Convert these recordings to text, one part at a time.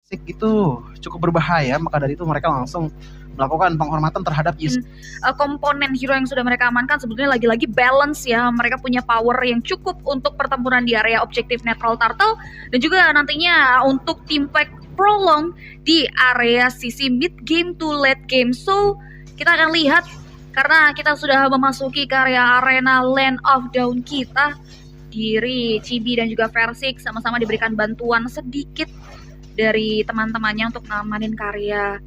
itu cukup berbahaya, maka dari itu mereka langsung melakukan penghormatan terhadap komponen hero yang sudah mereka amankan. Sebetulnya lagi-lagi balance ya, mereka punya power yang cukup untuk pertempuran di area objektif Netral Turtle dan juga nantinya untuk team fight prolong di area sisi mid game to late game. So kita akan lihat karena kita sudah memasuki ke area arena Land of Dawn kita. Diri Chibi dan juga Versik sama-sama diberikan bantuan sedikit dari teman-temannya untuk ngamanin karya.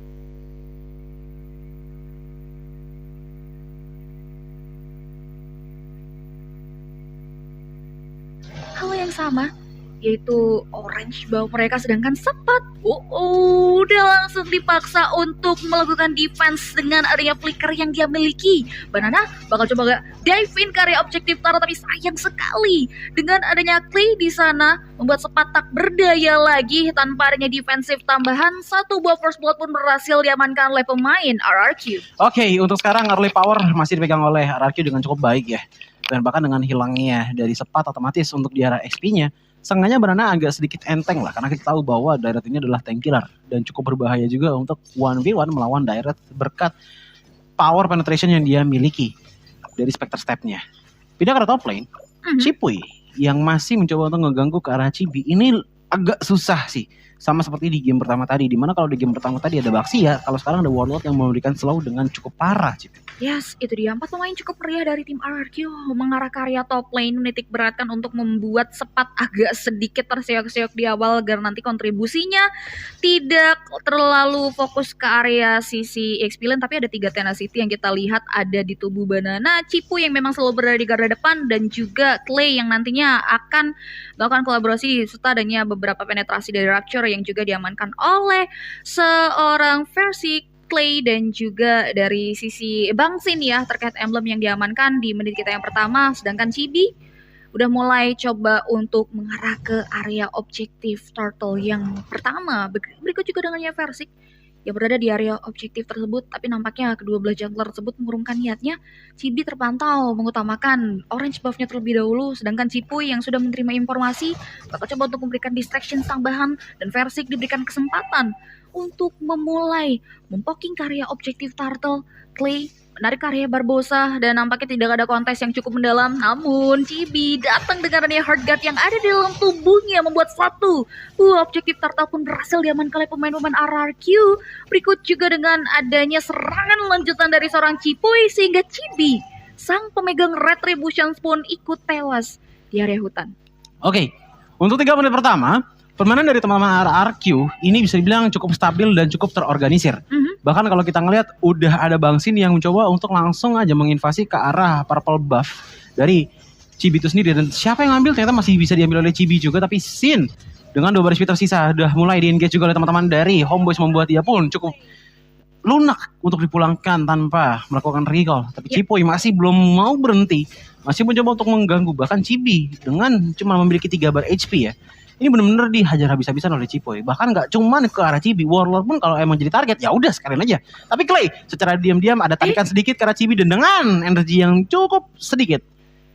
Hal yang sama, yaitu Orange bawa mereka, sedangkan Sepat udah langsung dipaksa untuk melakukan defense dengan adanya flicker yang dia miliki. Banana bakal coba dive in ke area objektif Taro, tapi sayang sekali dengan adanya Clay di sana membuat Sepat tak berdaya lagi. Tanpa adanya defensif tambahan, satu buah first blood pun berhasil diamankan oleh pemain RRQ. Oke, untuk sekarang early power masih dipegang oleh RRQ dengan cukup baik ya. Dan bahkan dengan hilangnya dari Sepat otomatis untuk di arah XP-nya, seenggaknya Banana agak sedikit enteng lah, karena kita tahu bahwa Direct ini adalah tank killer dan cukup berbahaya juga untuk 1v1 melawan Direct berkat power penetration yang dia miliki dari Spectre Step-nya. Pindah ke top lane, Chipuy yang masih mencoba untuk ngeganggu ke arah Chibi ini agak susah sih. Sama seperti di game pertama tadi, dimana kalau di game pertama tadi ada Baxia, kalau sekarang ada Warlord yang memberikan slow dengan cukup parah. Yes, itu dia. 4 pemain cukup meriah dari tim RRQ mengarah ke area top lane, menitik beratkan untuk membuat Sepat agak sedikit terseok-seok di awal agar nanti kontribusinya tidak terlalu fokus ke area sisi XP lane, tapi ada 3 tenacity yang kita lihat ada di tubuh Banana, Chipu yang memang selalu berada di garda depan, dan juga Clay yang nantinya akan melakukan kolaborasi serta adanya beberapa penetrasi dari Rapture yang juga diamankan oleh seorang Versik, Clay, dan juga dari sisi Bangsin ya terkait emblem yang diamankan di menit kita yang pertama. Sedangkan Chibi udah mulai coba untuk mengarah ke area objektif Turtle yang pertama. Berikut juga dengannya Versik yang berada di area objektif tersebut, tapi nampaknya kedua belah jungler tersebut mengurungkan niatnya. Chibi terpantau mengutamakan orange buff-nya terlebih dahulu, sedangkan Chipuy yang sudah menerima informasi bakal coba untuk memberikan distraction tambahan, dan Versik diberikan kesempatan untuk memulai mempoking karya objektif Turtle. Clay menarik karya Barbosa dan nampaknya tidak ada kontes yang cukup mendalam, namun Chibi datang dengan adanya hard guard yang ada di dalam tubuhnya membuat satu objektif Turtle pun berhasil diamankan oleh pemain-pemain RRQ. Berikut juga dengan adanya serangan lanjutan dari seorang Chipuy sehingga Chibi, sang pemegang Retribution pun ikut tewas di area hutan. Oke, untuk 3 menit pertama permainan dari teman-teman RRQ ini bisa dibilang cukup stabil dan cukup terorganisir. Bahkan kalau kita ngelihat udah ada Bangsin yang mencoba untuk langsung aja menginvasi ke arah purple buff dari Chibi itu sendiri, dan siapa yang ngambil ternyata masih bisa diambil oleh Chibi juga, tapi Sin dengan 2 baris tersisa udah mulai di-engage juga oleh teman-teman dari Homeboys, membuat dia pun cukup lunak untuk dipulangkan tanpa melakukan recall. Tapi Chipuy masih belum mau berhenti, masih mencoba untuk mengganggu. Bahkan Chibi dengan cuma memiliki 3 bar HP ya, ini benar-benar dihajar habis-habisan oleh Chipuy. Bahkan nggak cuman ke arah Chibi, Warlord pun kalau emang jadi target ya udah sekalian aja. Tapi Clay secara diam-diam ada tarikan sedikit ke arah Chibi, dan dengan energi yang cukup sedikit,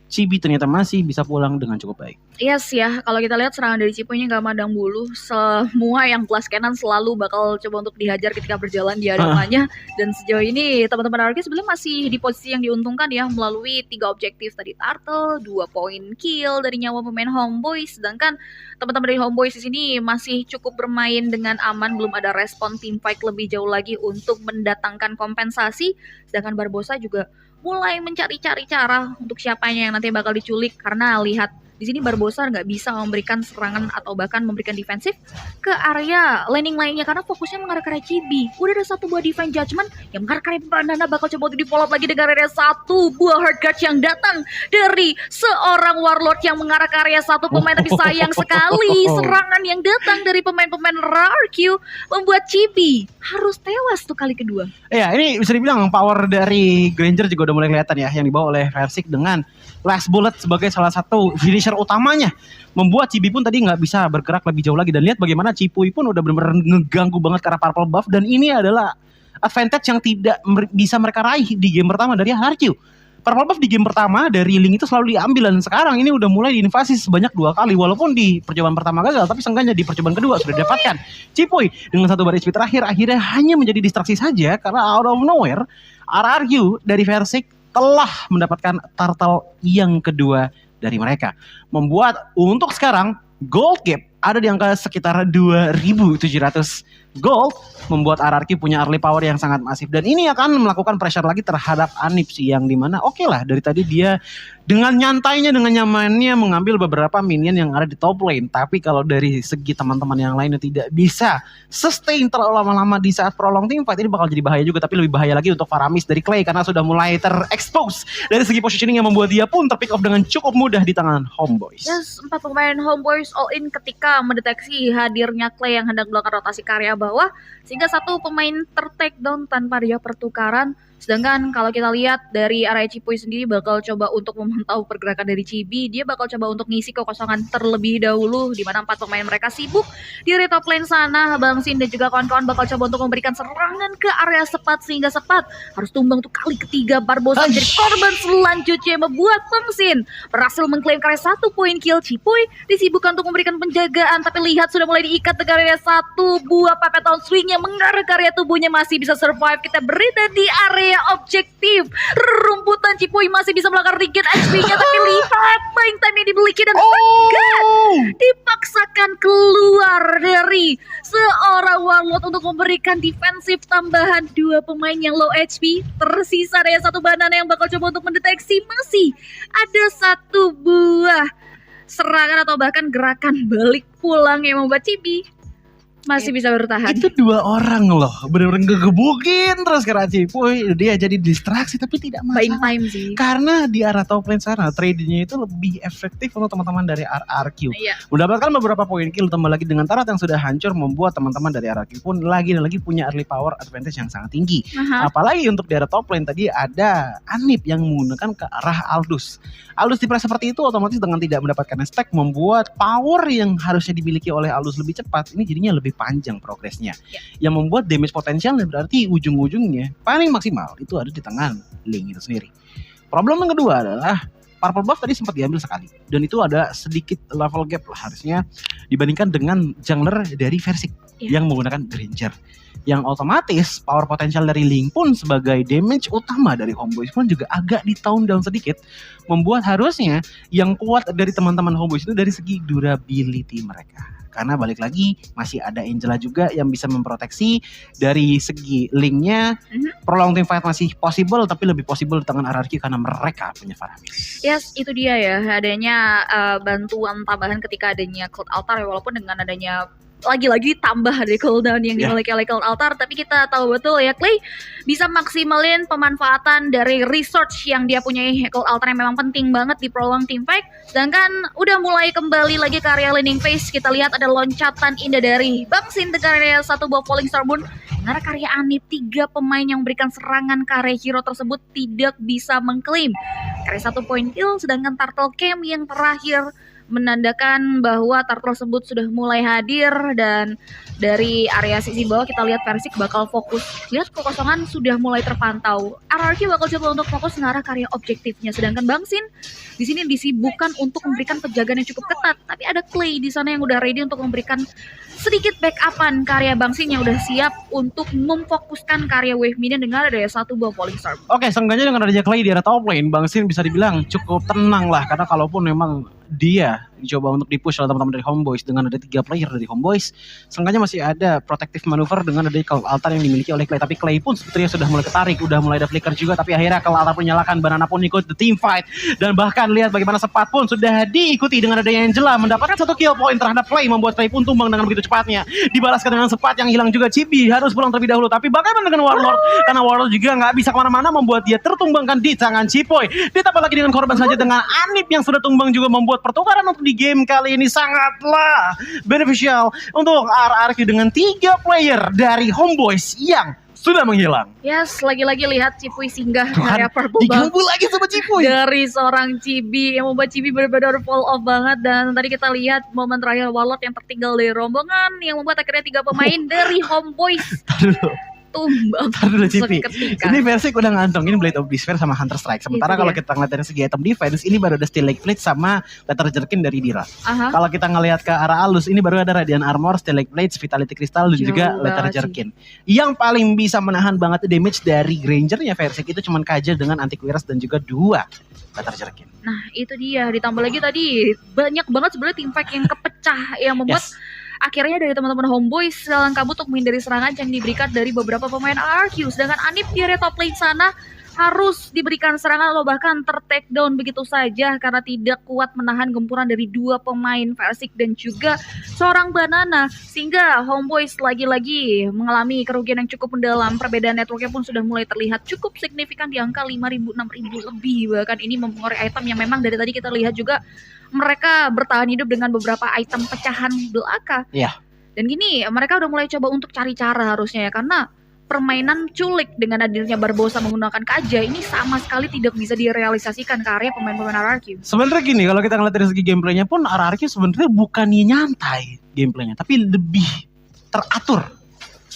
Chibi ternyata masih bisa pulang dengan cukup baik. Yes ya, kalau kita lihat serangan dari Chipuy-nya nggak mandang bulu, semua yang blast cannon selalu bakal coba untuk dihajar ketika berjalan di hadapannya. Dan sejauh ini teman-teman RRQ sebenarnya masih di posisi yang diuntungkan ya, melalui 3 objektif tadi Turtle, 2 poin kill dari nyawa pemain Homeboys, sedangkan teman-teman dari Homeboys di sini masih cukup bermain dengan aman, belum ada respon team fight lebih jauh lagi untuk mendatangkan kompensasi. Sedangkan Barbosa juga mulai mencari-cari cara untuk siapanya yang nanti bakal diculik, karena lihat di sini Barbosa nggak bisa memberikan serangan atau bahkan memberikan defensif ke area laning lainnya karena fokusnya mengarah ke Chibi. Udah ada 1 buah Divine Judgment yang mengarah ke Banana, bakal coba untuk di-follow up lagi dengan area 1 buah hard guard yang datang dari seorang Warlord yang mengarah ke area 1 pemain. Tapi sayang sekali serangan yang datang dari pemain-pemain RRQ membuat Chibi harus tewas tuh kali kedua. Ya, ini bisa dibilang power dari Granger juga udah mulai kelihatan ya, yang dibawa oleh Versik dengan Last Bullet sebagai salah satu finisher utamanya, membuat Chibi pun tadi nggak bisa bergerak lebih jauh lagi. Dan lihat bagaimana Chipuy pun udah benar-benar ngeganggu banget karena purple buff, dan ini adalah advantage yang tidak bisa mereka raih di game pertama dari RRQ. Purple buff di game pertama dari Link itu selalu diambil, dan sekarang ini udah mulai diinvasi sebanyak 2 kali, walaupun di percobaan pertama gagal, tapi seenggaknya di percobaan kedua sudah didapatkan. Cipuy dengan 1 bar HP terakhir akhirnya hanya menjadi distraksi saja karena out of nowhere RRQ dari Versik telah mendapatkan turtle yang kedua dari mereka, membuat untuk sekarang gold gap ada di angka sekitar 2.700 gold, membuat RRQ punya early power yang sangat masif, dan ini akan melakukan pressure lagi terhadap Anip sih, yang dimana oke lah dari tadi dia dengan nyantainya, dengan nyamannya mengambil beberapa minion yang ada di top lane, tapi kalau dari segi teman-teman yang lainnya tidak bisa sustain terlalu lama-lama di saat prolong team fight, ini bakal jadi bahaya juga, tapi lebih bahaya lagi untuk Faramis dari Clay karena sudah mulai terekspos dari segi positioning yang membuat dia pun terpick off dengan cukup mudah di tangan Homeboys. Yes, 4 pemain Homeboys all in ketika mendeteksi hadirnya Clay yang hendak melakukan rotasi karya bawah, sehingga 1 pemain ter-take down tanpa dia pertukaran. Sedangkan kalau kita lihat dari area Cipuy sendiri bakal coba untuk memantau pergerakan dari Cibi, dia bakal coba untuk ngisi kekosongan terlebih dahulu, di mana 4 pemain mereka sibuk di area top lane sana. Bang Sin dan juga kawan-kawan bakal coba untuk memberikan serangan ke area Sepat, sehingga Sepat harus tumbang untuk kali ketiga. Barbosa menjadi korban selanjutnya, membuat Bang Sin berhasil mengklaim karya 1 poin kill. Cipuy disibukkan untuk memberikan penjagaan, tapi lihat sudah mulai diikat dengan area 1 buah Papeton swing yang mengarah ke area tubuhnya, masih bisa survive. Kita berada di area objektif rumputan. Cipuy masih bisa melakukan regen HP-nya, tapi lihat buying time yang dimiliki, dan dipaksakan keluar dari seorang Warlord untuk memberikan defensif tambahan. 2 pemain yang low HP, tersisa ada 1 banana yang bakal coba untuk mendeteksi. Masih ada 1 buah serangan atau bahkan gerakan balik pulang yang membuat Cibi masih bisa bertahan. Itu 2 orang loh, bener-bener ngegebukin terus ke Cipuy, dia jadi distraksi tapi tidak Buying masalah. time sih. Karena di arah top lane sana tradingnya itu lebih efektif untuk teman-teman dari RRQ. Iya. Mendapatkan beberapa poin kill, tambah lagi dengan Tarat yang sudah hancur, membuat teman-teman dari RRQ pun lagi dan lagi punya early power advantage yang sangat tinggi. Apalagi untuk di arah top lane tadi ada Anip yang menggunakan ke arah Aldous. Aldous di press seperti itu otomatis dengan tidak mendapatkan stack, membuat power yang harusnya dimiliki oleh Aldous lebih cepat, ini jadinya lebih panjang progresnya, yang membuat damage potensialnya berarti ujung-ujungnya paling maksimal itu ada di tangan Link itu sendiri. Problem yang kedua adalah Purple buff tadi sempat diambil sekali, dan itu ada sedikit level gap lah harusnya dibandingkan dengan jungler dari Versik yang menggunakan Granger, yang otomatis power potensial dari Link pun sebagai damage utama dari Homeboys pun juga agak di tone down sedikit, membuat harusnya yang kuat dari teman-teman Homeboys itu dari segi durability mereka. Karena balik lagi masih ada Angela juga yang bisa memproteksi dari segi Linknya. Prolong team fight masih possible, tapi lebih possible di tangan RRQ karena mereka punya Faramis. Yes, itu dia ya, adanya bantuan tambahan ketika adanya Cold Altar, walaupun dengan adanya lagi-lagi tambah dari cooldown yang dimiliki oleh Cold Altar, tapi kita tahu betul ya Clay bisa maksimalin pemanfaatan dari research yang dia punya. Cold Altar yang memang penting banget di prolong team fight. Sedangkan udah mulai kembali lagi ke area landing phase, kita lihat ada loncatan indah dari Bang Sin ke area 1 buah Falling Star Moon. Karena karya Anip, 3 pemain yang memberikan serangan ke area hero tersebut tidak bisa mengklaim karya 1 poin kill, sedangkan Turtle Camp yang terakhir menandakan bahwa turtle tersebut sudah mulai hadir. Dan dari area sisi bawah kita lihat Versik bakal fokus, lihat kekosongan sudah mulai terpantau, RRQ bakal coba untuk fokus mengarah karya objektifnya, sedangkan Bang Sin di sini disibukkan untuk memberikan penjagaan yang cukup ketat. Tapi ada Clay di sana yang udah ready untuk memberikan sedikit backupan karya Bang Sin yang udah siap untuk memfokuskan karya wave minion dengan ada 1 buah Falling Star. Oke, seenggaknya dengan adanya Clay di area top lane, Bang Sin bisa dibilang cukup tenang lah, karena kalaupun memang dia dicoba untuk dipush oleh teman-teman dari Homeboys dengan ada 3 player dari Homeboys, seenggaknya masih ada protective maneuver dengan ada Cold Altar yang dimiliki oleh Clay. Tapi Clay pun sebetulnya sudah mulai ketarik, udah mulai ada flicker juga, tapi akhirnya Cold Altar pun nyalakan, Banana pun ikut the team fight, dan bahkan lihat bagaimana Sepat pun sudah diikuti dengan adanya Angela mendapatkan 1 kill point terhadap Clay, membuat Clay pun tumbang dengan begitu cepatnya, dibalaskan dengan Sepat yang hilang juga. Cibi harus pulang terlebih dahulu, tapi bagaimana dengan Warlord, karena Warlord juga nggak bisa kemana-mana, membuat dia tertumbangkan di tangan Cipuy. Ditambah lagi dengan korban saja dengan Anip yang sudah tumbang juga, membuat pertukaran untuk di game kali ini sangatlah beneficial untuk RRQ dengan 3 player dari Homeboys yang sudah menghilang. Yes, lagi-lagi lihat Cipuy singgah ke area Purple diganggu lagi sama Cipuy dari seorang Cibi yang membuat Cibi benar-benar fall off banget. Dan tadi kita lihat momen terakhir Warlord yang tertinggal dari rombongan yang membuat akhirnya 3 pemain dari Homeboys tumbang. Ntar dulu Cipi. Seketika. Ini versi udah ngantongin Blade of Despair sama Hunter Strike. Sementara Itu kalau dia. kita ngeliat dari segi item defense, ini baru ada Steel Lake Plate sama Letter Jerkin dari Dira. Aha. Kalau kita ngelihat ke arah alus, ini baru ada Radiant Armor, Steel Lake Plates, Vitality Crystal, dan Jauh juga Letter banget sih. Jerkin. Yang paling bisa menahan banget damage dari Grangernya versi itu cuman Kaja dengan Antivirus dan juga 2 Letter Jerkin. Nah itu dia, ditambah lagi tadi banyak banget sebenarnya team fight yang kepecah yang membuat Yes. akhirnya dari teman-teman Homeboys selang kabut untuk menghindari serangan yang diberikan dari beberapa pemain RRQ. Sedangkan Anip di area top lane sana harus diberikan serangan atau bahkan ter-take down begitu saja karena tidak kuat menahan gempuran dari 2 pemain Versik dan juga seorang Banana, sehingga Homeboys lagi-lagi mengalami kerugian yang cukup mendalam. Perbedaan networknya pun sudah mulai terlihat cukup signifikan di angka 5.000, 6.000 lebih, bahkan ini mempengaruhi item yang memang dari tadi kita lihat juga mereka bertahan hidup dengan beberapa item pecahan belaka. Iya. Dan gini, mereka udah mulai coba untuk cari cara harusnya ya, karena permainan culik dengan hadirnya Barbosa menggunakan Kaja ini sama sekali tidak bisa direalisasikan ke area pemain-pemain RRQ. Sebenarnya gini, kalau kita ngeliat dari segi gameplaynya pun RRQ sebenarnya bukannya nyantai gameplaynya, tapi lebih teratur.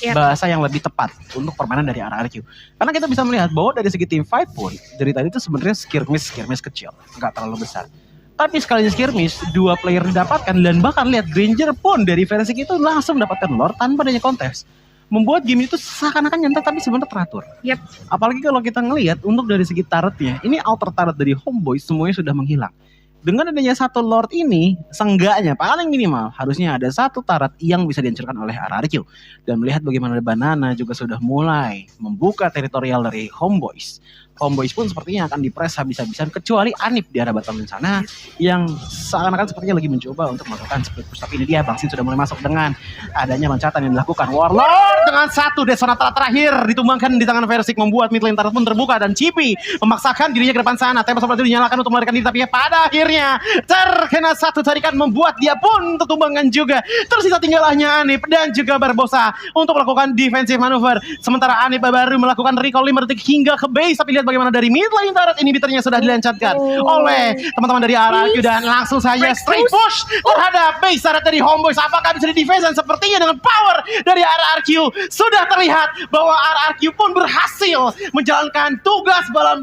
Iya. Bahasa yang lebih tepat untuk permainan dari RRQ. Karena kita bisa melihat bahwa dari segi team fight pun dari tadi itu sebenarnya skirmish kecil, nggak terlalu besar. Tapi sekalinya skirmish, 2 player didapatkan dan bahkan lihat Granger pun dari versi itu langsung mendapatkan Lord tanpa adanya kontes. Membuat game itu seakan-akan nyantai tapi sebenarnya teratur. Yap. Apalagi kalau kita ngelihat untuk dari segi turretnya, ini outer turret dari Homeboys semuanya sudah menghilang. Dengan adanya 1 Lord ini, seenggaknya paling minimal harusnya ada 1 turret yang bisa dihancurkan oleh RRQ. Dan melihat bagaimana Banana juga sudah mulai membuka teritorial dari Homeboys. Homeboys pun sepertinya akan dipres habis-habisan kecuali Anip di arah bottom lane sana yang seakan-akan sepertinya lagi mencoba untuk melakukan split push. Tapi ini dia Bang Sin sudah mulai masuk dengan adanya loncatan yang dilakukan Warlord dengan 1 Death Sonata terakhir ditumbangkan di tangan Versik, membuat mid lane turret pun terbuka dan Cipi memaksakan dirinya ke depan sana. Tembak seperti dinyalakan untuk melarikan diri, tapi pada akhirnya terkena 1 tarikan membuat dia pun tertumbangkan juga. Tersisa tinggal hanya Anip dan juga Barbosa untuk melakukan defensive maneuver. Sementara Anip baru melakukan recall 5 detik hingga ke base, tapi lihat bagaimana dari mid lane turret inhibitornya sudah dilancarkan oleh teman-teman dari RRQ dan langsung saja straight push terhadap base turret dari Homeboys. Apakah bisa di defense? Dan sepertinya dengan power dari RRQ sudah terlihat bahwa RRQ pun berhasil menjalankan tugas balon